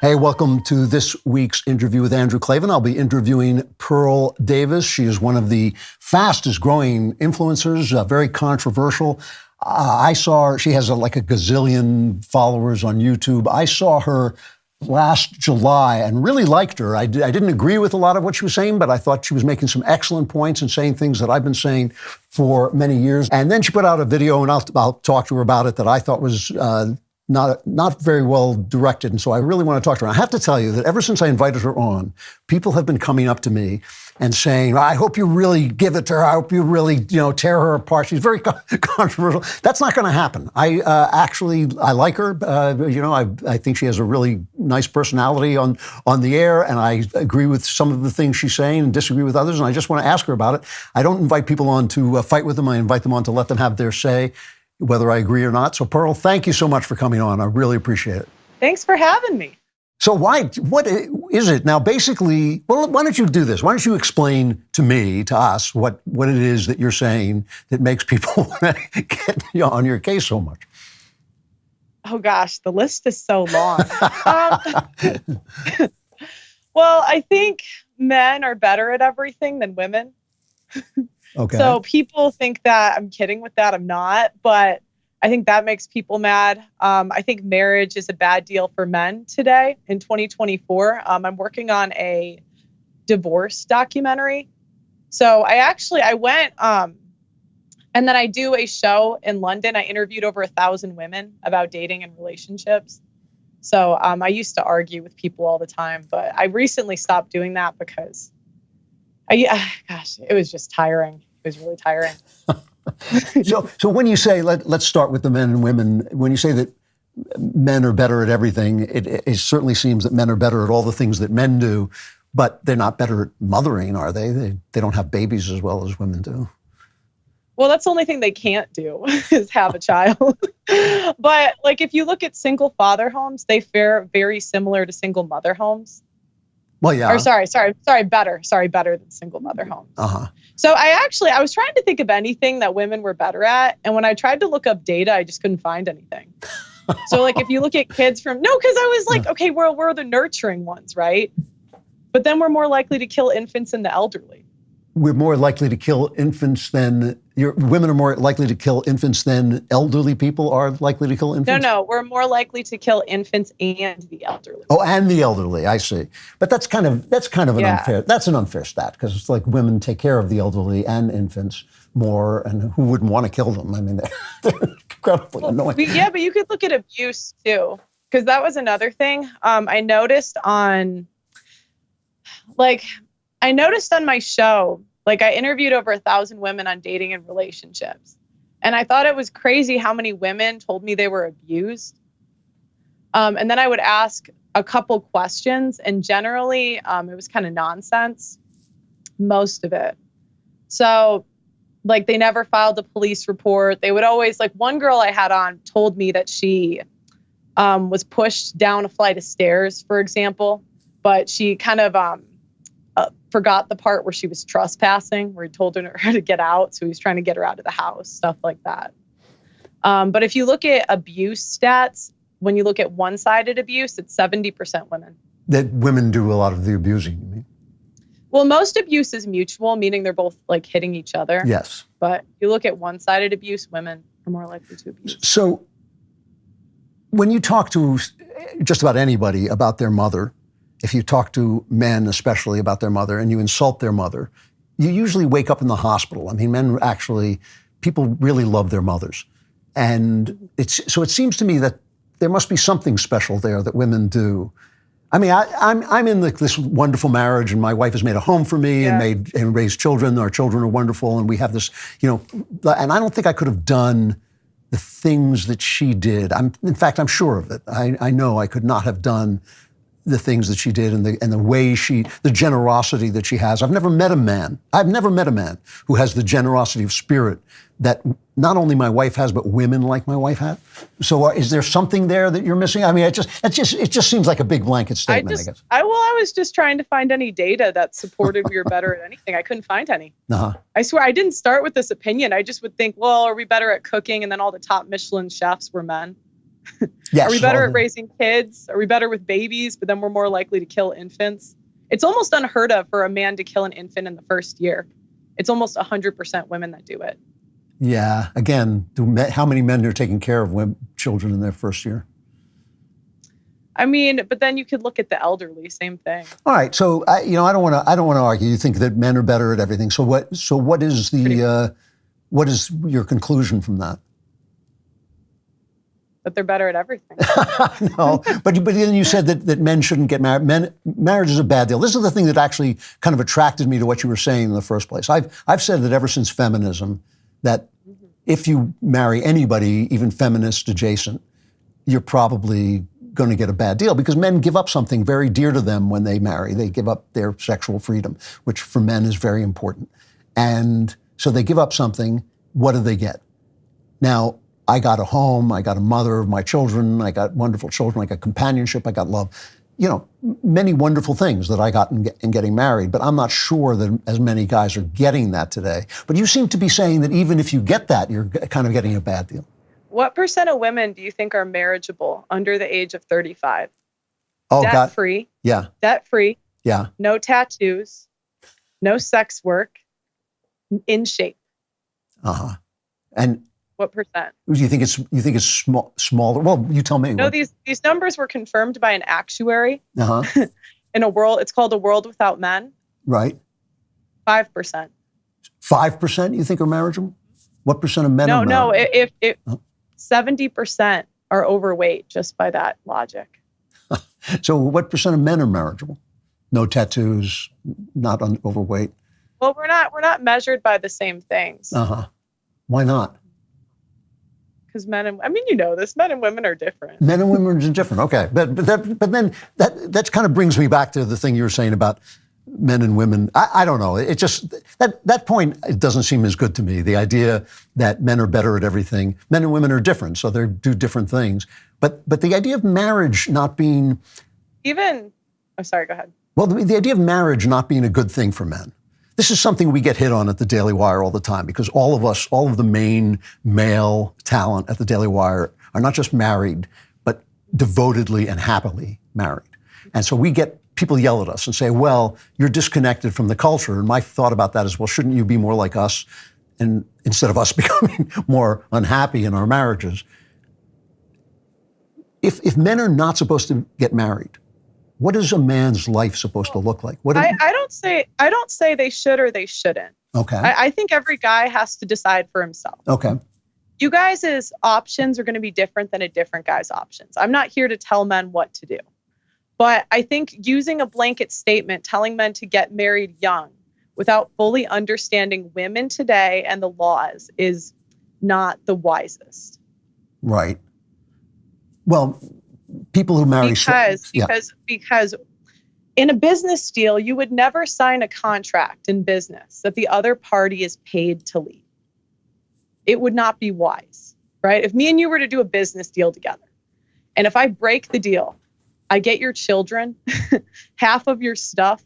Hey, welcome to this week's interview with Andrew Klavan. I'll be interviewing Pearl Davis. She is one of the fastest growing influencers, very controversial. I saw her, she has like a gazillion followers on YouTube. I saw her last July and really liked her. I didn't agree with a lot of what she was saying, but I thought she was making some excellent points and saying things that I've been saying for many years. And then she put out a video, and I'll talk to her about it, that I thought was not very well directed. And so I really want to talk to her. I have to tell you that ever since I invited her on, people have been coming up to me and saying, I hope you really give it to her. I hope you really, tear her apart. She's very controversial. That's not going to happen. I like her. I think she has a really nice personality on the air, and I agree with some of the things she's saying and disagree with others. And I just want to ask her about it. I don't invite people on to fight with them. I invite them on to let them have their say, whether I agree or not. So Pearl, thank you so much for coming on. I really appreciate it. Thanks for having me. So what is it now? Basically, well, why don't you do this? Why don't you explain to me, to us, what it is that you're saying that makes people get on your case so much? Oh gosh, the list is so long. Well, I think men are better at everything than women. Okay. So people think that I'm kidding with that. I'm not, but I think that makes people mad. I think marriage is a bad deal for men today in 2024. I'm working on a divorce documentary. So I went, and then I do a show in London. I interviewed over 1,000 women about dating and relationships. So I used to argue with people all the time, but I recently stopped doing that because it was just tiring. It was really tiring. So when you say, let's start with the men and women, when you say that men are better at everything, it certainly seems that men are better at all the things that men do, but they're not better at mothering, are they? They don't have babies as well as women do. Well, that's the only thing they can't do is have a child. But if you look at single father homes, they fare very similar to single mother homes. Well, yeah. Or better than single mother homes. Uh-huh. So I was trying to think of anything that women were better at. And when I tried to look up data, I just couldn't find anything. So if you look at kids because I was like, okay, we're the nurturing ones, right? But then we're more likely to kill infants and the elderly. We're more likely to kill infants than women are more likely to kill infants than elderly people are likely to kill infants? No, we're more likely to kill infants and the elderly. Oh, and the elderly, I see. But that's kind of an unfair stat, because it's like women take care of the elderly and infants more, and who wouldn't want to kill them? I mean, they're incredibly annoying. But you could look at abuse too, because that was another thing. I noticed on my show, I interviewed over 1,000 women on dating and relationships. And I thought it was crazy how many women told me they were abused. And then I would ask a couple questions, and generally it was kind of nonsense, most of it. So they never filed a police report. They would always, one girl I had on told me that she was pushed down a flight of stairs, for example, but she kind of forgot the part where she was trespassing, where he told her to get out. So he was trying to get her out of the house, stuff like that. But if you look at abuse stats, when you look at one-sided abuse, it's 70% women. That women do a lot of the abusing, you mean? Well, most abuse is mutual, meaning they're both hitting each other. Yes. But if you look at one-sided abuse, women are more likely to abuse. So when you talk to just about anybody about their mother, if you talk to men especially about their mother and you insult their mother, you usually wake up in the hospital. I mean, people really love their mothers. And it seems to me that there must be something special there that women do. I mean, I'm in this wonderful marriage, and my wife has made a home for me and raised children. Our children are wonderful, and we have this, and I don't think I could have done the things that she did. In fact, I'm sure of it. I know I could not have done the things that she did and the way the generosity that she has. I've never met a man who has the generosity of spirit that not only my wife has, but women like my wife had. So is there something there that you're missing? I mean, it just seems like a big blanket statement, I guess. I was just trying to find any data that supported we were better at anything. I couldn't find any. Uh-huh. I swear, I didn't start with this opinion. I just would think, well, are we better at cooking? And then all the top Michelin chefs were men. Yes. Are we better at raising kids? Are we better with babies, but then we're more likely to kill infants? It's almost unheard of for a man to kill an infant in the first year. It's almost 100% women that do it. Yeah. Again, how many men are taking care of children in their first year? I mean, but then you could look at the elderly, same thing. All right. So, I don't want to argue. You think that men are better at everything. So what is what is your conclusion from that? That they're better at everything. No, but then you said that men shouldn't get married. Marriage is a bad deal. This is the thing that actually kind of attracted me to what you were saying in the first place. I've said that ever since feminism, that if you marry anybody, even feminist adjacent, you're probably going to get a bad deal because men give up something very dear to them when they marry. They give up their sexual freedom, which for men is very important. And so they give up something. What do they get? Now, I got a home, I got a mother of my children, I got wonderful children, I got companionship, I got love. Many wonderful things that I got in getting married, but I'm not sure that as many guys are getting that today. But you seem to be saying that even if you get that, you're kind of getting a bad deal. What % of women do you think are marriageable under the age of 35? Oh, Debt-free. Yeah. Debt-free. Yeah. No tattoos. No sex work. In shape. Uh-huh. And what percent? Do you think it's smaller? Well, you tell me. No, these numbers were confirmed by an actuary. Uh-huh. In a world, it's called A World Without Men. Right. 5%. 5% you think are marriageable? What percent of men are marriageable? No, if 70% are overweight just by that logic. So what percent of men are marriageable? No tattoos, not overweight. Well, we're not measured by the same things. Uh-huh. Why not? Because men and women are different. Men and women are different. Okay, but then that kind of brings me back to the thing you were saying about men and women. I don't know. It just that point, it doesn't seem as good to me. The idea that men are better at everything. Men and women are different, so they do different things. But the idea of marriage not being sorry, go ahead. Well, the idea of marriage not being a good thing for men. This is something we get hit on at the DailyWire all the time because all of the main male talent at the DailyWire are not just married, but devotedly and happily married. And so people yell at us and say, well, you're disconnected from the culture. And my thought about that is, well, shouldn't you be more like us? And instead of us becoming more unhappy in our marriages, if men are not supposed to get married, what is a man's life supposed to look like? I don't say they should or they shouldn't. Okay. I think every guy has to decide for himself. Okay. You guys' options are going to be different than a different guy's options. I'm not here to tell men what to do. But I think using a blanket statement, telling men to get married young without fully understanding women today and the laws is not the wisest. Right. Well, people who marry because in a business deal, you would never sign a contract in business that the other party is paid to leave. It would not be wise, right? If me and you were to do a business deal together, and if I break the deal, I get your children, half of your stuff,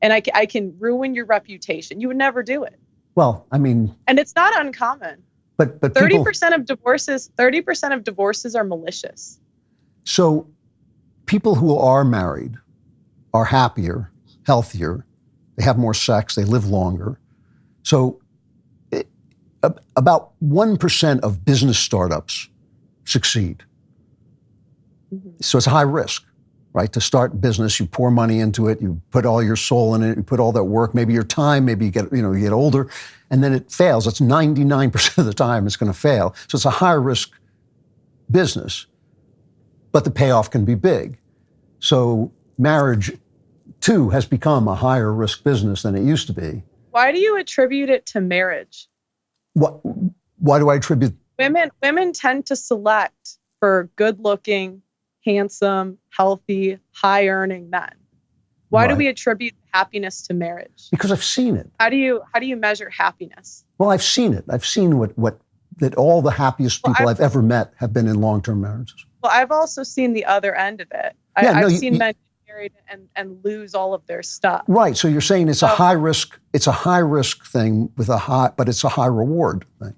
and I can ruin your reputation. You would never do it. Well, I mean, and it's not uncommon. But 30% of divorces are malicious. So people who are married are happier, healthier, they have more sex, they live longer. So about 1% of business startups succeed. Mm-hmm. So it's a high risk, right? To start business, you pour money into it, you put all your soul in it, you put all that work, maybe your time, maybe you get older, and then it fails. It's 99% of the time it's going to fail. So it's a high risk business, but the payoff can be big. So marriage, too, has become a higher risk business than it used to be. Why do you attribute it to marriage? Why do I attribute? Women tend to select for good-looking, handsome, healthy, high-earning men. Why do we attribute happiness to marriage? Because I've seen it. How do you measure happiness? Well, I've seen it. I've seen that all the happiest people I've ever met have been in long-term marriages. Well, I've also seen the other end of it. I've seen men get married and lose all of their stuff. Right. So you're saying it's a high risk. It's a high risk thing but it's a high reward thing.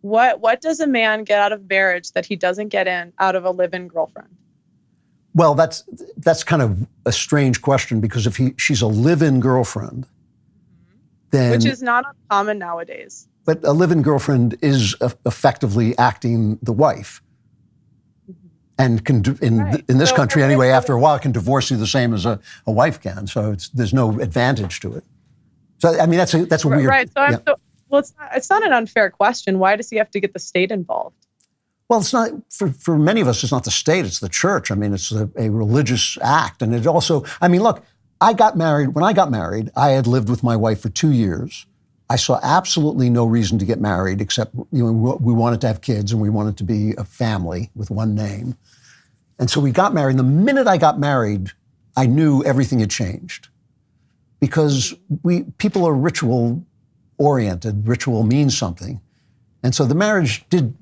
What does a man get out of marriage that he doesn't get out of a live-in girlfriend? Well, that's kind of a strange question, because if she's a live-in girlfriend, then... Which is not uncommon nowadays. But a live-in girlfriend is effectively acting the wife. And can do, in this country anyway, after a while, can divorce you the same as a wife can. So there's no advantage to it. So I mean, that's a weird... Right, well, it's not an unfair question. Why does he have to get the state involved? Well, it's not, for many of us, it's not the state, it's the church. I mean, it's a religious act. And it also, I mean, look, when I got married, I had lived with my wife for 2 years. I saw absolutely no reason to get married, except we wanted to have kids and we wanted to be a family with one name. And so we got married. And the minute I got married, I knew everything had changed. Because people are ritual oriented, ritual means something. And so the marriage did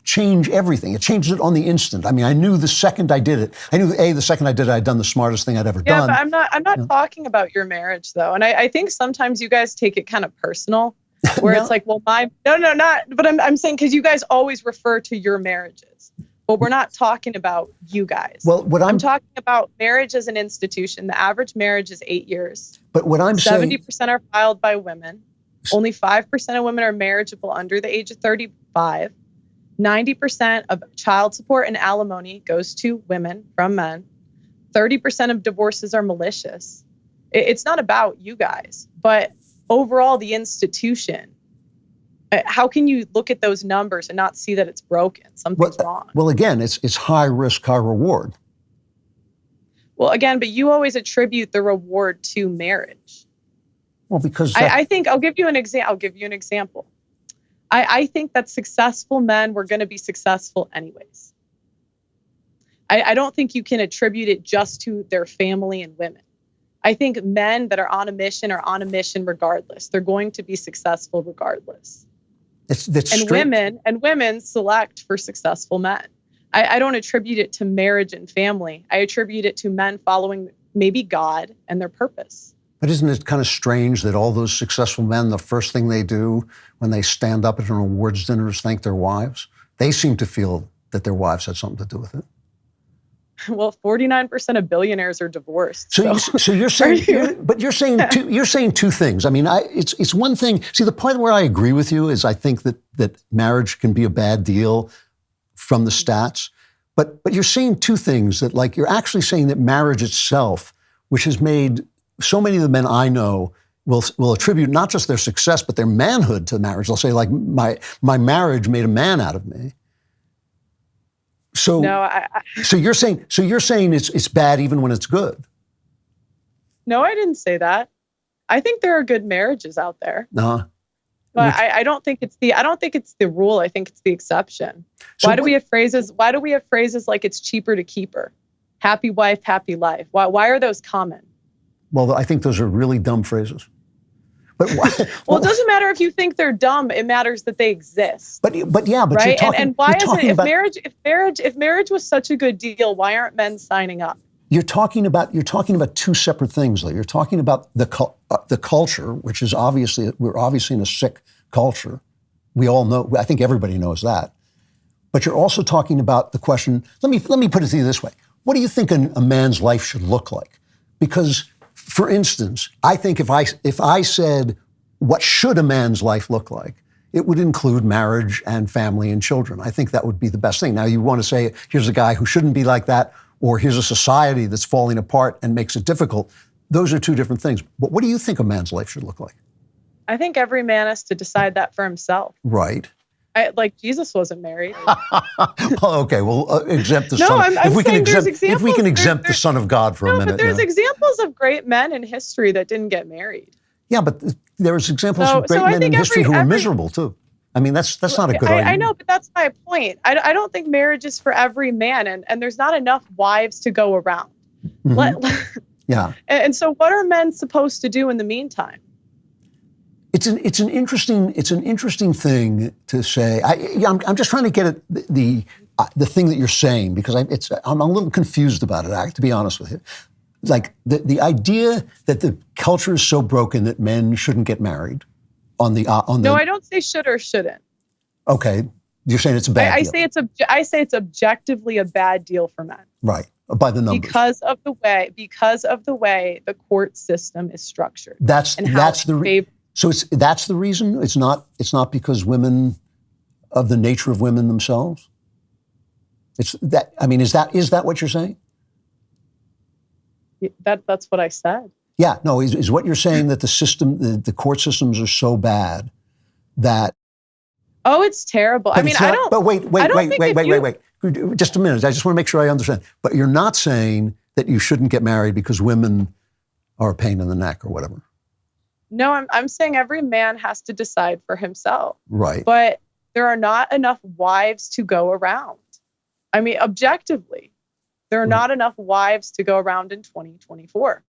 change everything. It changed it on the instant. I mean, I knew the second I did it, the second I did it, I'd done the smartest thing I'd ever done. Yeah, but I'm not talking about your marriage though. And I think sometimes you guys take it kind of personal, where it's like, well, but I'm saying, because you guys always refer to your marriages, but we're not talking about you guys. Well, I'm talking about marriage as an institution. The average marriage is 8 years. But what I'm saying, 70% are filed by women. Only 5% of women are marriageable under the age of 35. 90% of child support and alimony goes to women from men. 30% of divorces are malicious. It's not about you guys, but overall the institution. How can you look at those numbers and not see that it's broken? Something's wrong. Well, again, it's high risk, high reward. Well, again, but you always attribute the reward to marriage. Well, because I think I'll give you an example. I think that successful men were going to be successful anyways. I don't think you can attribute it just to their family and women. I think men that are on a mission are on a mission regardless. They're going to be successful regardless. Women select for successful men. I don't attribute it to marriage and family. I attribute it to men following maybe God and their purpose. But isn't it kind of strange that all those successful men, the first thing they do when they stand up at an awards dinner is thank their wives? They seem to feel that their wives had something to do with it. Well, 49% of billionaires are divorced. So you're saying, you're saying two things. I mean, it's one thing. See, the part where I agree with you is I think that marriage can be a bad deal from the stats. But you're saying two things, that like you're actually saying that marriage itself, which has made so many of the men I know will attribute not just their success, but their manhood to marriage. They'll say, like, my marriage made a man out of me. So, so you're saying it's bad even when it's good. No, I didn't say that. I think there are good marriages out there. Uh-huh. But I don't think it's the rule. I think it's the exception. Why do we have phrases like it's cheaper to keep her? Happy wife, happy life. Why are those common? Well, I think those are really dumb phrases. But well, it doesn't matter if you think they're dumb. It matters that they exist. But right? You're talking, and why isn't if marriage was such a good deal? Why aren't men signing up? You're talking about two separate things, though. You're talking about the culture, which is we're obviously in a sick culture. We all know. I think everybody knows that. But you're also talking about the question. Let me put it to you this way: what do you think a man's life should look like? Because, for instance, I think if I said, what should a man's life look like, it would include marriage and family and children. I think that would be the best thing. Now, you want to say, here's a guy who shouldn't be like that, or here's a society that's falling apart and makes it difficult. Those are two different things. But what do you think a man's life should look like? I think every man has to decide that for himself. Right. Like Jesus wasn't married. Well, okay, we'll exempt the son. I'm if we can exempt the Son of God for a minute. But there's examples of great men in history that didn't get married. Yeah, but there's examples of great men in history who were miserable too. I mean, that's not a good argument. I know, but that's my point. I don't think marriage is for every man, and there's not enough wives to go around. Mm-hmm. Yeah. And so, what are men supposed to do in the meantime? It's an interesting thing to say. I'm just trying to get at the thing that you're saying, because I'm a little confused about it, to be honest with you. Like the idea that the culture is so broken that men shouldn't get married No, I don't say should or shouldn't. Okay. You're saying it's a bad deal. I say it's objectively a bad deal for men. Right. By the numbers. Because of the way the court system is structured. That's the reason. It's not because women, of the nature of women themselves. It's that. I mean, is that what you're saying? That's what I said. Yeah. No. Is what you're saying that the court systems are so bad that. Oh, it's terrible. I mean, I don't. But wait. Just a minute. I just want to make sure I understand. But you're not saying that you shouldn't get married because women are a pain in the neck or whatever. No, I'm saying every man has to decide for himself. Right. But there are not enough wives to go around. I mean, objectively, there are not enough wives to go around in 2024.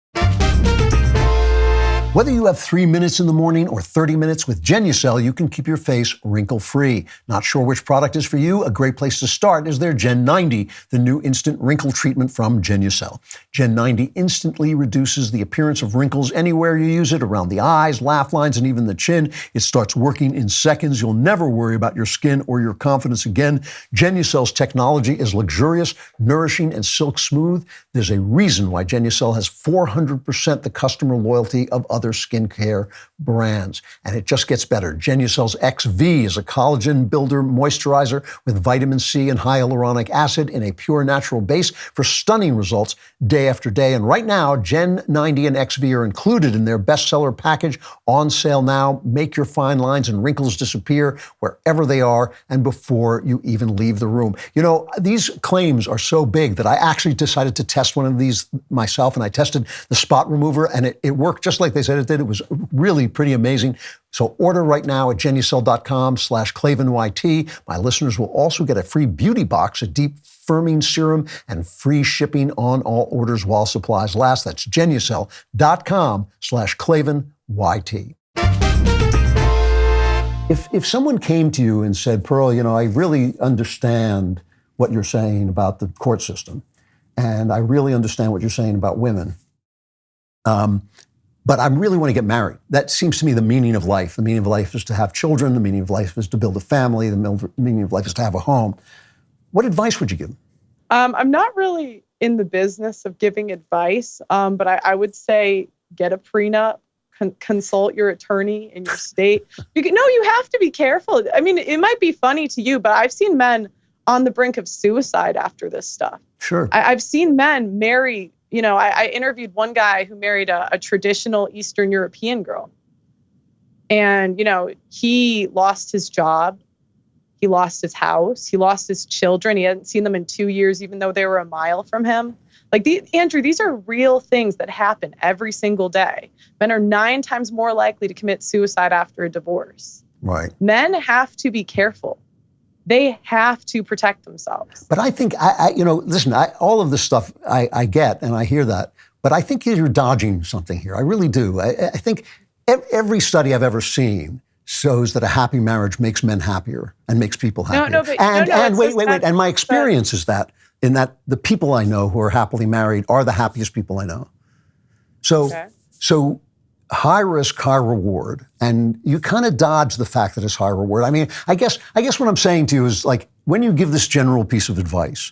Whether you have 3 minutes in the morning or 30 minutes with Jus Cell, you can keep your face wrinkle-free. Not sure which product is for you? A great place to start is their Gen 90, the new instant wrinkle treatment from Jus Cell. Gen 90 instantly reduces the appearance of wrinkles anywhere you use it, around the eyes, laugh lines, and even the chin. It starts working in seconds. You'll never worry about your skin or your confidence again. Jus Cell's technology is luxurious, nourishing, and silk smooth. There's a reason why Jus Cell has 400% the customer loyalty of other skincare brands. And it just gets better. Jus Cell's XV is a collagen builder moisturizer with vitamin C and hyaluronic acid in a pure natural base for stunning results day after day. And right now, Gen 90 and XV are included in their bestseller package, on sale now. Make your fine lines and wrinkles disappear wherever they are and before you even leave the room. You know, these claims are so big that I actually decided to test one of these myself, and I tested the spot remover, and it worked just like they said it did. It was really pretty amazing. So order right now at JusCell.com/ClavanYT. My listeners will also get a free beauty box, a deep firming serum, and free shipping on all orders while supplies last. That's JusCell.com/ClavanYT. If someone came to you and said, Pearl, you know, I really understand what you're saying about the court system, and I really understand what you're saying about women, but I really want to get married. That seems to me the meaning of life. The meaning of life is to have children. The meaning of life is to build a family. The meaning of life is to have a home. What advice would you give them? I'm not really in the business of giving advice, but I would say get a prenup, consult your attorney in your state. You have to be careful. I mean, it might be funny to you, but I've seen men on the brink of suicide after this stuff. Sure. I've seen men marry. You know, I interviewed one guy who married a traditional Eastern European girl. And, you know, he lost his job. He lost his house. He lost his children. He hadn't seen them in 2 years, even though they were a mile from him. Like, Andrew, these are real things that happen every single day. Men are 9 times more likely to commit suicide after a divorce. Right. Men have to be careful. They have to protect themselves. But I think, listen, all of this stuff I get and I hear that, but I think you're dodging something here. I really do. I think every study I've ever seen shows that a happy marriage makes men happier and makes people happier. Wait. And my experience is that the people I know who are happily married are the happiest people I know. So high risk, high reward, and you kind of dodge the fact that it's high reward. I mean, I guess what I'm saying to you is, like, when you give this general piece of advice,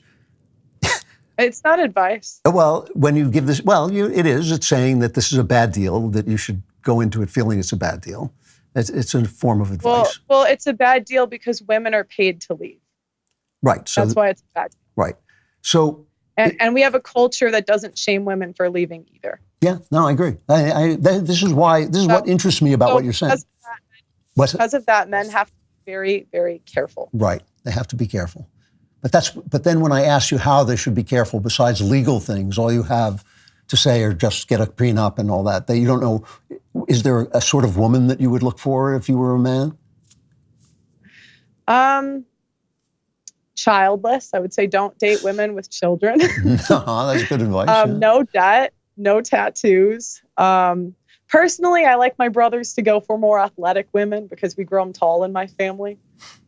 it's not advice. Well, when you give this, it is. It's saying that this is a bad deal, that you should go into it feeling it's a bad deal. It's a form of advice. Well, it's a bad deal because women are paid to leave. Right. So that's why it's a bad deal. Right. So. And we have a culture that doesn't shame women for leaving either. Yeah, no, I agree. This is what interests me about what you're saying. Because of that, men have to be very, very careful. Right, they have to be careful. But then when I ask you how they should be careful, besides legal things, all you have to say are just get a prenup and all that. That you don't know. Is there a sort of woman that you would look for if you were a man? Childless. I would say don't date women with children. That's good advice. Yeah. No debt, no tattoos. Personally, I like my brothers to go for more athletic women because we grow them tall in my family.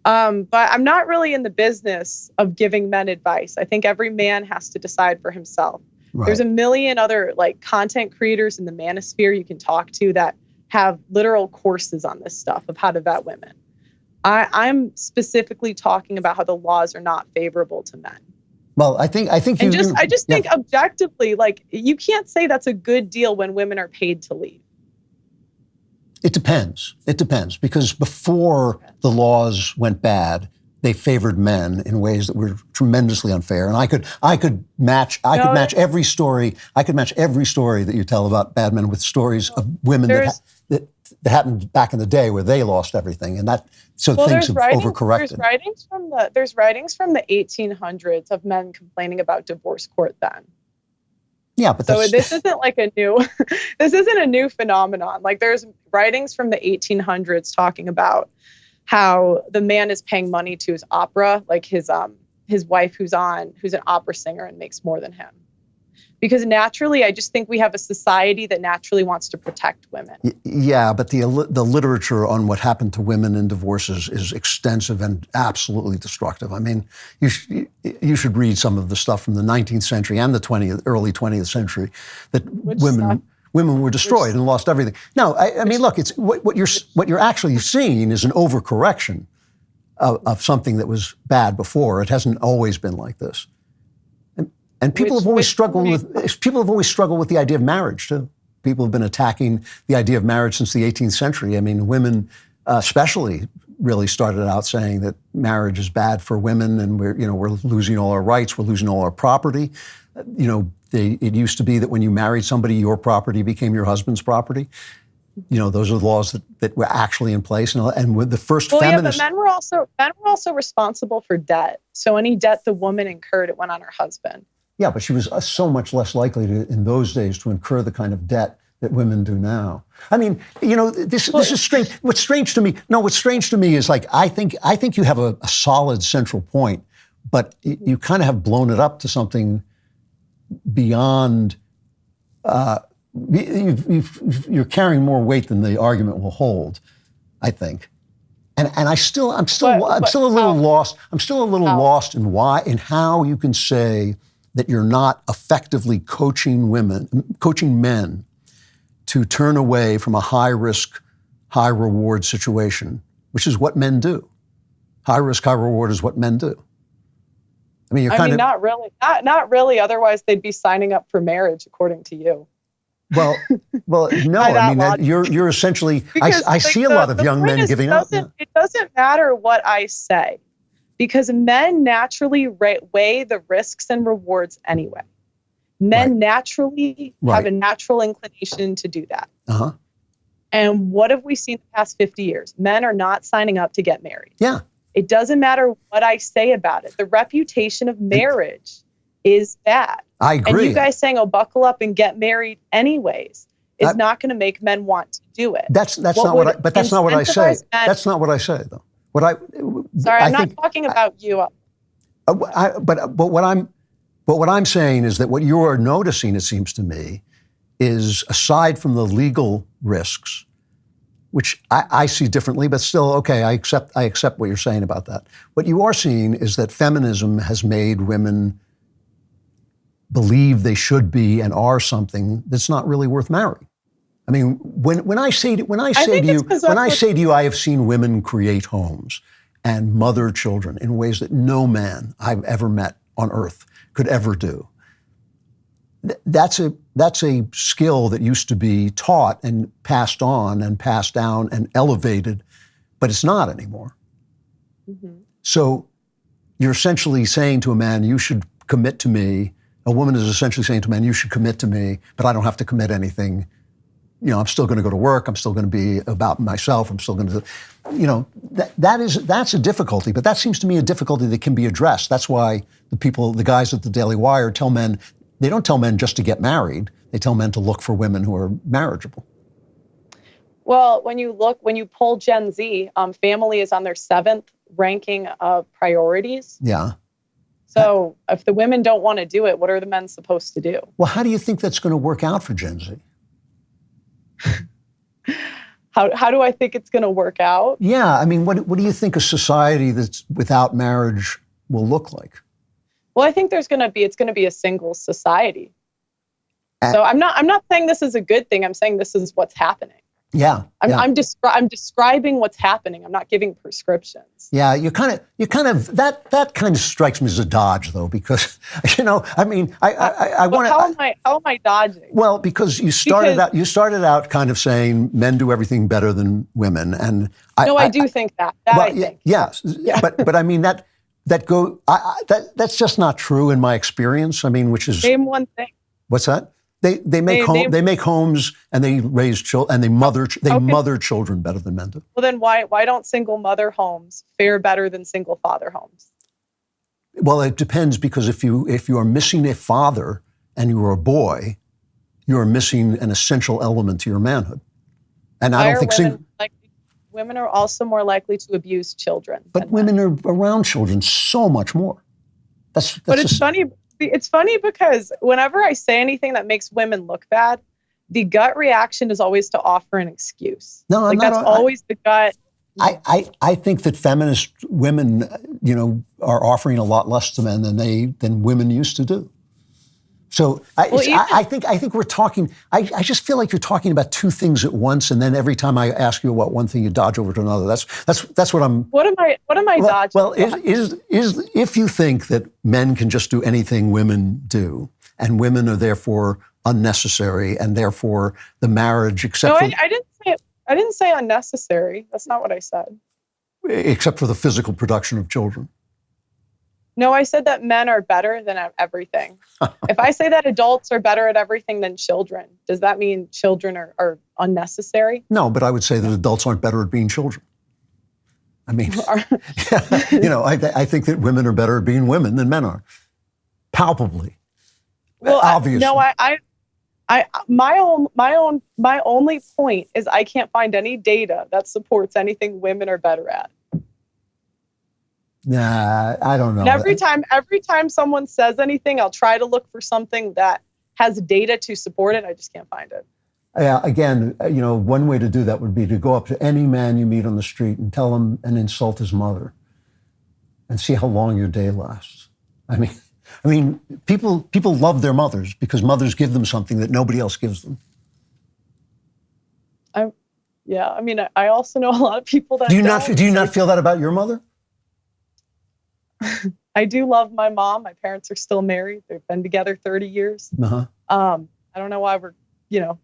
But I'm not really in the business of giving men advice. I think every man has to decide for himself. Right. There's a million other content creators in the manosphere you can talk to that have literal courses on this stuff of how to vet women. I'm specifically talking about how the laws are not favorable to men. Well, I think and I just think objectively, like, you can't say that's a good deal when women are paid to leave. It depends. It depends, because before the laws went bad, they favored men in ways that were tremendously unfair. And I could match every story. I could match every story that you tell about bad men with stories of women that happened back in the day where they lost everything, and things have overcorrected. There's writings from the 1800s of men complaining about divorce court then. Yeah, but this isn't like this isn't a new phenomenon. Like, there's writings from the 1800s talking about how the man is paying money to his opera, like his wife who's an opera singer and makes more than him. Because naturally, I just think we have a society that naturally wants to protect women. Yeah, but the literature on what happened to women in divorces is extensive and absolutely destructive. I mean, you should read some of the stuff from the 19th century and the early 20th century that women were destroyed and lost everything. No, I mean, look, it's what you're actually seeing is an overcorrection of something that was bad before. It hasn't always been like this. And people have always struggled with the idea of marriage too. People have been attacking the idea of marriage since the 18th century. I mean, women especially really started out saying that marriage is bad for women, and we're losing all our rights, we're losing all our property. It used to be that when you married somebody, your property became your husband's property. Those are the laws that were actually in place. And with the first feminists... Yeah, but men were also responsible for debt. So any debt the woman incurred, it went on her husband. Yeah, but she was so much less likely in those days to incur the kind of debt that women do now. I mean, this is strange. What's strange to me is, like, I think you have a solid central point, but you kind of have blown it up to something beyond. You're carrying more weight than the argument will hold, I think. And I'm still a little lost. I'm still a little lost in how you can say that you're not effectively coaching men to turn away from a high-risk, high-reward situation, which is what men do. High-risk, high-reward is what men do. I mean, not really. Not really. Otherwise, they'd be signing up for marriage, according to you. Well, no. I mean, you're essentially. I see a lot of young men giving up. It doesn't matter what I say, because men naturally weigh the risks and rewards anyway. Men naturally have a natural inclination to do that. Uh-huh. And what have we seen the past 50 years? Men are not signing up to get married. Yeah. It doesn't matter what I say about it. The reputation of marriage is bad. I agree. And you guys saying, buckle up and get married anyways, is not going to make men want to do it. That's not what I say. That's not what I say, though. I'm not talking about you. But what I'm saying is that what you are noticing, it seems to me, is aside from the legal risks, which I see differently, but still, okay, I accept what you're saying about that. What you are seeing is that feminism has made women believe they should be and are something that's not really worth marrying. I mean, when I say to you, I have seen women create homes and mother children in ways that no man I've ever met on earth could ever do. That's a skill that used to be taught and passed on and passed down and elevated, but it's not anymore. Mm-hmm. So you're essentially saying to a man, you should commit to me. A woman is essentially saying to a man, you should commit to me, but I don't have to commit anything. I'm still going to go to work. I'm still going to be about myself. I'm still going to, that's a difficulty, but that seems to me a difficulty that can be addressed. That's why the guys at the DailyWire tell men, they don't tell men just to get married. They tell men to look for women who are marriageable. Well, when you poll Gen Z, family is on their 7th ranking of priorities. Yeah. So if the women don't want to do it, what are the men supposed to do? Well, how do you think that's going to work out for Gen Z? How do I think it's going to work out? Yeah, I mean, what do you think a society that's without marriage will look like? Well, I think it's going to be a single society. So I'm not saying this is a good thing. I'm saying this is what's happening. Yeah. I'm describing what's happening. I'm not giving prescriptions. Yeah, you kind of that kind of strikes me as a dodge, though, because I mean, I want to. How am I dodging? Well, because you started out kind of saying men do everything better than women, and I do think that. I think. Yes, yeah. but I mean that's just not true in my experience. I mean, which is name one thing. What's that? They make homes and they raise children and they mother children better than men do. Well, then why don't single mother homes fare better than single father homes? Well, it depends, because if you are missing a father and you are a boy, you are missing an essential element to your manhood. And I don't think women are also more likely to abuse children. But women are around children so much more. But it's funny. It's funny because whenever I say anything that makes women look bad, the gut reaction is always to offer an excuse. No, always the gut. I think that feminist women, are offering a lot less to men than women used to do. So I think we're talking. I just feel like you're talking about two things at once, and then every time I ask you about one thing, you dodge over to another. That's what I'm. What am I dodging? Well, is if you think that men can just do anything women do, and women are therefore unnecessary, and therefore the marriage, I didn't say unnecessary. That's not what I said. Except for the physical production of children. No, I said that men are better than at everything. If I say that adults are better at everything than children, does that mean children are unnecessary? No, but I would say that adults aren't better at being children. I mean, I think that women are better at being women than men are, palpably. Well, obviously. My only point is I can't find any data that supports anything women are better at. Nah, I don't know. And every time someone says anything, I'll try to look for something that has data to support it. I just can't find it. Yeah, again, one way to do that would be to go up to any man you meet on the street and tell him and insult his mother, and see how long your day lasts. I mean, people love their mothers because mothers give them something that nobody else gives them. I also know a lot of people that do you not feel that about your mother? I do love my mom. My parents are still married. They've been together 30 years. Uh-huh. I don't know why we're,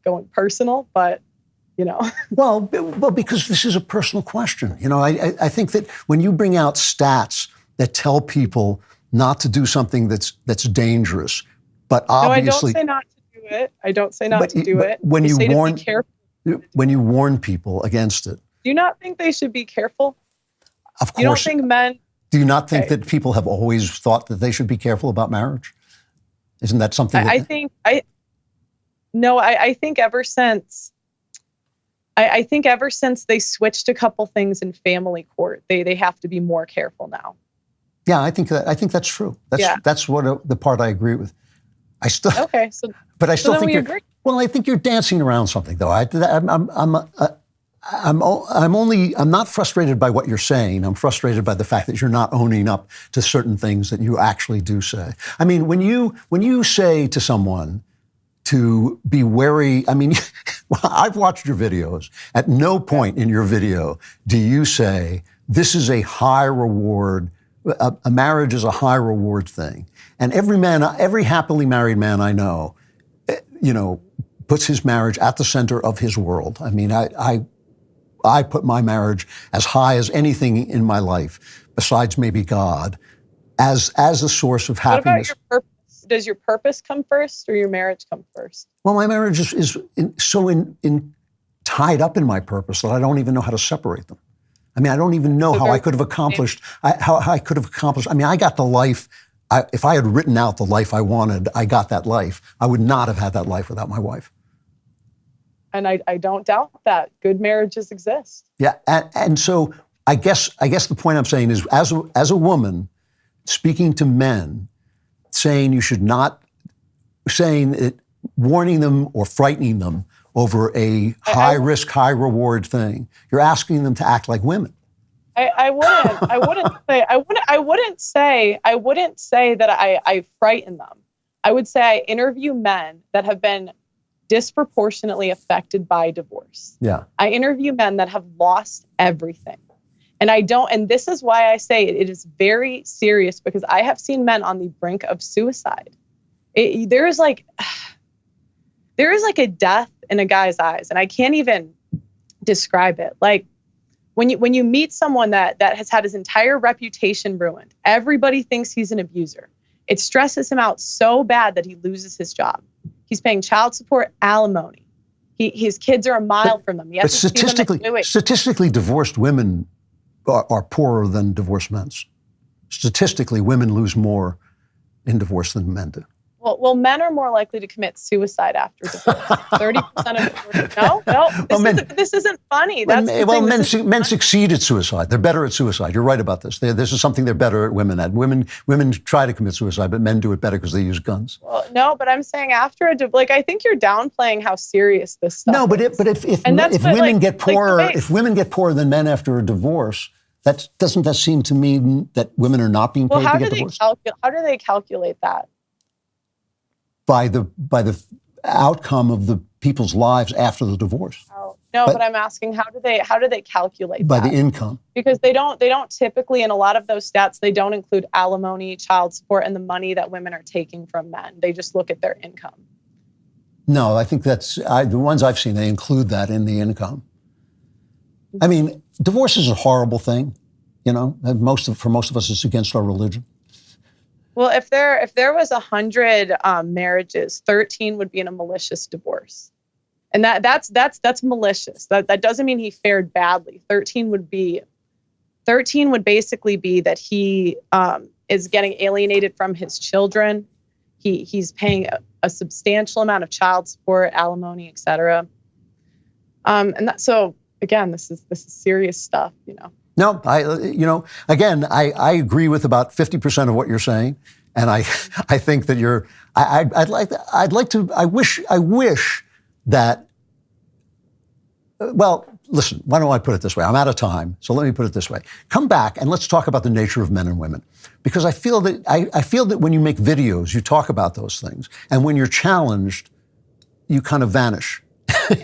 going personal, but, Well, because this is a personal question. I think that when you bring out stats that tell people not to do something that's dangerous, but obviously... No, I don't say not to do it. I don't say not to do it. When I you say warn, to be careful. When you warn people against it... Do you not think they should be careful? Of course. You don't think men... Do you not think that people have always thought that they should be careful about marriage? Isn't that something that... I think ever since... I think ever since they switched a couple things in family court, they have to be more careful now. Yeah, I think that's true. That's what the part I agree with. I still... Okay, so... But I still think you're... Agree. Well, I think you're dancing around something, though. I'm not frustrated by what you're saying. I'm frustrated by the fact that you're not owning up to certain things that you actually do say. I mean, when you say to someone to be wary, I mean, I've watched your videos. At no point in your video do you say, this is a high reward, a marriage is a high reward thing. And every happily married man I know, puts his marriage at the center of his world. I mean, I put my marriage as high as anything in my life, besides maybe God, as a source of happiness. What about your purpose? Does your purpose come first or your marriage come first? Well, my marriage is so tied up in my purpose that I don't even know how to separate them. I mean, I don't even know how I could have accomplished, I mean, I got the life, if I had written out the life I wanted, I got that life. I would not have had that life without my wife. And I don't doubt that. Good marriages exist. Yeah, and so I guess the point I'm saying is, as a woman, speaking to men, saying you should not, warning them or frightening them over a high risk, high reward thing, you're asking them to act like women. I wouldn't say that I frighten them. I would say I interview men that have been disproportionately affected by divorce. Yeah. I interview men that have lost everything. And this is why I say it is very serious, because I have seen men on the brink of suicide. There is like a death in a guy's eyes, and I can't even describe it. Like when you meet someone that has had his entire reputation ruined, everybody thinks he's an abuser. It stresses him out so bad that he loses his job. He's paying child support, alimony. His kids are a mile from them. But statistically, divorced women are poorer than divorced men. Statistically, women lose more in divorce than men do. Well, men are more likely to commit suicide after divorce. 30% of divorce. No, this isn't funny. Men succeed at suicide. They're better at suicide. You're right about this. This is something they're better at women at. Women try to commit suicide, but men do it better because they use guns. Well, no, but I'm saying after I think you're downplaying how serious this stuff is. No, but if women get poorer than men after a divorce, doesn't that seem to me that women are not being paid to get divorced? How do they calculate that? By the outcome of the people's lives after the divorce. Oh, no, but I'm asking how do they calculate by that? The income? Because they don't typically, in a lot of those stats, they don't include alimony, child support, and the money that women are taking from men. They just look at their income. No, I think the ones I've seen, they include that in the income. I mean, divorce is a horrible thing, and for most of us, it's against our religion. Well, if there was 100 marriages, 13 would be in a malicious divorce, and that's malicious. That doesn't mean he fared badly. 13 would basically be that he is getting alienated from his children. He's paying a substantial amount of child support, alimony, etc. So again, this is serious stuff, No, I agree with about 50% of what you're saying, and I think that I wish that. Well, listen. Why don't I put it this way? I'm out of time, so let me put it this way. Come back and let's talk about the nature of men and women, because I feel that when you make videos, you talk about those things, and when you're challenged, you kind of vanish.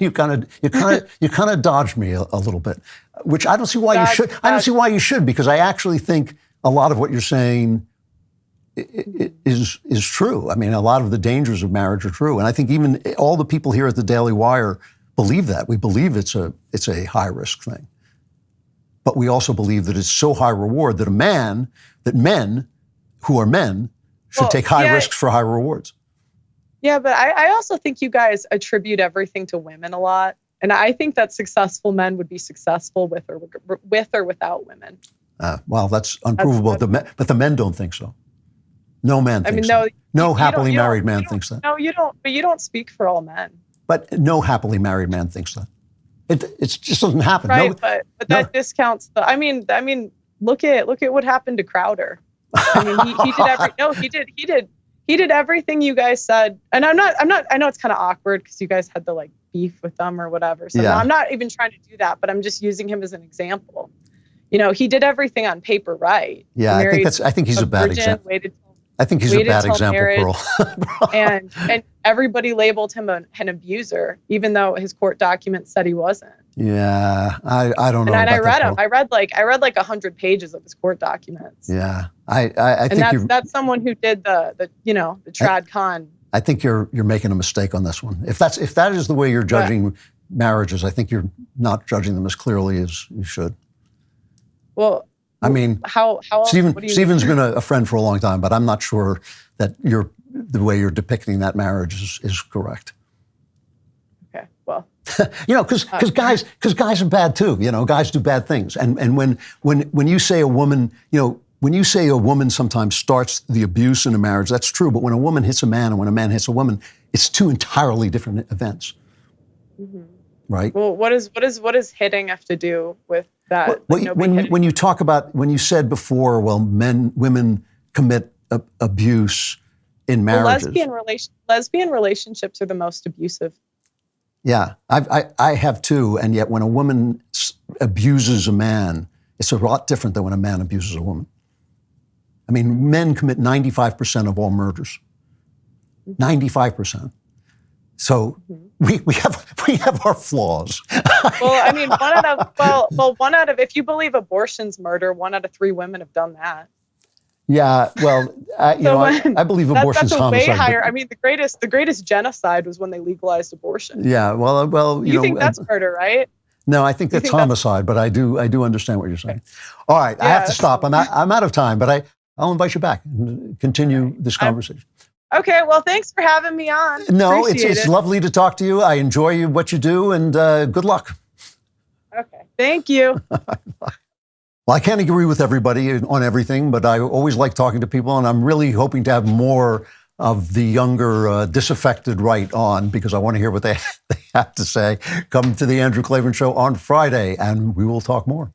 you kind of dodge me a little bit, which I don't see why you should. I don't see why you should, because I actually think a lot of what you're saying is true. I mean, a lot of the dangers of marriage are true, and I think even all the people here at the Daily Wire believe that. We believe it's a high risk thing, but we also believe that it's so high reward that men who are men should take high risks for high rewards. Yeah, but I also think you guys attribute everything to women a lot. And I think that successful men would be successful with or without women. Well, that's unprovable. But the men don't think so. No man thinks so. No happily married man thinks that. No, you don't. But you don't speak for all men. But no happily married man thinks that. It just doesn't happen. Right, but that discounts the. I mean, look at what happened to Crowder. I mean, he did everything you guys said. And I know it's kind of awkward because you guys had the beef with them or whatever. So I'm not even trying to do that, but I'm just using him as an example. He did everything on paper right. Yeah, I think he's a bad example. I think he's a bad example, Pearl. and everybody labeled him an abuser, even though his court documents said he wasn't. Yeah, I don't know. And I read him. I read like 100 pages of his court documents. Yeah, I think that's someone who did the trad con. I think you're making a mistake on this one. If that is the way you're judging marriages, I think you're not judging them as clearly as you should. Well, I mean, how Stephen's been a friend for a long time, but I'm not sure that the way you're depicting that marriage is correct. Okay, well, because guys are bad too. Guys do bad things, and when you say a woman, when you say a woman sometimes starts the abuse in a marriage, that's true. But when a woman hits a man and when a man hits a woman, it's two entirely different events. Mm-hmm. Right. Well, what does hitting have to do with that? When you said before, well, women commit abuse in marriages. Well, lesbian relationships are the most abusive. Yeah, I have too, and yet when a woman abuses a man, it's a lot different than when a man abuses a woman. I mean, men commit 95% of all murders. 95%. So we have our flaws. Well, I mean, one out of, if you believe abortion's murder, 1 out of 3 women have done that. Yeah, well, I believe abortion's that's a homicide. way higher. I mean, the greatest genocide was when they legalized abortion. Yeah, well, you think that's murder, right? No, I think that's homicide, but I do understand what you're saying. All right, I have to stop. I'm out of time, but I'll invite you back and continue this conversation. Okay, well, thanks for having me on. No, it's lovely to talk to you. I enjoy what you do, and good luck. Okay, thank you. Well, I can't agree with everybody on everything, but I always like talking to people, and I'm really hoping to have more of the younger, disaffected right on, because I want to hear what they have to say. Come to the Andrew Klavan Show on Friday, and we will talk more.